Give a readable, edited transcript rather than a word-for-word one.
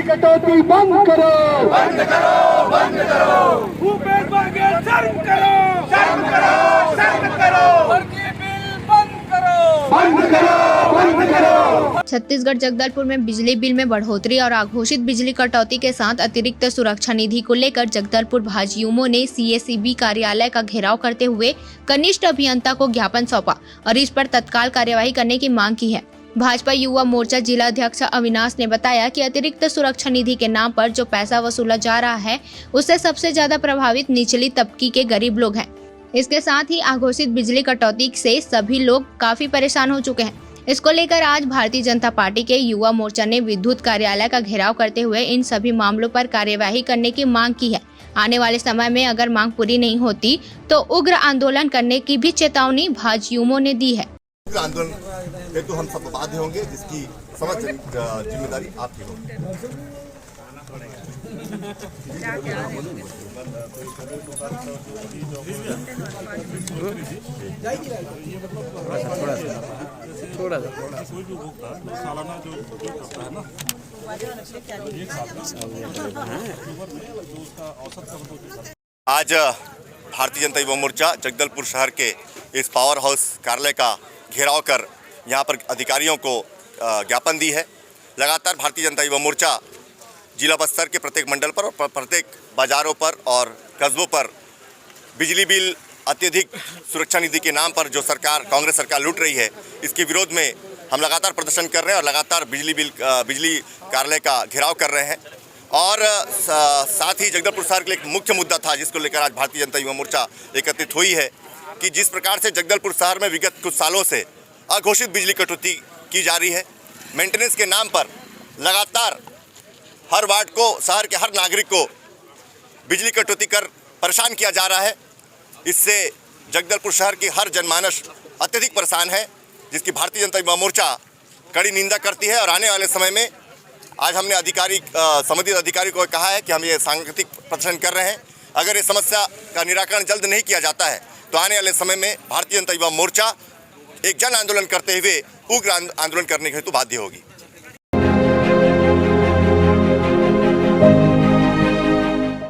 कटौती बंद करो, बंद करो, बंद करो। भूपेश बघेल शर्म करो, शर्म करो, शर्म करो। फर्जी बिल बंद करो, बंद करो, बंद करो। छत्तीसगढ़ जगदलपुर में बिजली बिल में बढ़ोतरी और अघोषित बिजली कटौती के साथ अतिरिक्त सुरक्षा निधि को लेकर जगदलपुर भाजयुमो ने सीएसईबी कार्यालय का घेराव करते हुए कनिष्ठ अभियंता को ज्ञापन सौंपा और इस पर तत्काल कार्यवाही करने की मांग की है। भाजपा युवा मोर्चा जिला अध्यक्ष अविनाश ने बताया कि अतिरिक्त सुरक्षा निधि के नाम पर जो पैसा वसूला जा रहा है उससे सबसे ज्यादा प्रभावित निचली तबकी के गरीब लोग हैं। इसके साथ ही अघोषित बिजली कटौती से सभी लोग काफी परेशान हो चुके हैं। इसको लेकर आज भारतीय जनता पार्टी के युवा मोर्चा ने विद्युत कार्यालय का घेराव करते हुए इन सभी मामलों पर कार्यवाही करने की मांग की है। आने वाले समय में अगर मांग पूरी नहीं होती तो उग्र आंदोलन करने की भी चेतावनी भाजयुमो ने दी है। आंदोलन हेतु हम सब बाध्य होंगे, जिसकी समझ जिम्मेदारी आपकी होगी। थोड़ा सा सालाना जो करता है ना, आज भारतीय जनता युवा मोर्चा जगदलपुर शहर के इस पावर हाउस कार्यालय का घेराव कर यहाँ पर अधिकारियों को ज्ञापन दी है। लगातार भारतीय जनता युवा मोर्चा जिला बस्तर के प्रत्येक मंडल पर और प्रत्येक बाज़ारों पर और कस्बों पर बिजली बिल अत्यधिक सुरक्षा निधि के नाम पर जो सरकार कांग्रेस सरकार लूट रही है, इसके विरोध में हम लगातार प्रदर्शन कर रहे हैं और लगातार बिजली कार्यालय का घेराव कर रहे हैं। और साथ ही जगदलपुर शहर के लिए एक मुख्य मुद्दा था जिसको लेकर आज भारतीय जनता युवा मोर्चा एकत्रित हुई है कि जिस प्रकार से जगदलपुर शहर में विगत कुछ सालों से अघोषित बिजली कटौती की जा रही है, मेंटेनेंस के नाम पर लगातार हर वार्ड को, शहर के हर नागरिक को बिजली कटौती कर परेशान किया जा रहा है। इससे जगदलपुर शहर की हर जनमानस अत्यधिक परेशान है, जिसकी भारतीय जनता युवा मोर्चा कड़ी निंदा करती है। और आने वाले समय में आज हमने संबंधित अधिकारी को कहा है कि हम ये सांगठनिक प्रदर्शन कर रहे हैं। अगर ये समस्या का निराकरण जल्द नहीं किया जाता है तो आने वाले समय में भारतीय जनता युवा मोर्चा एक जन आंदोलन करते हुए उग्र आंदोलन करने के हेतु बाध्य होगी।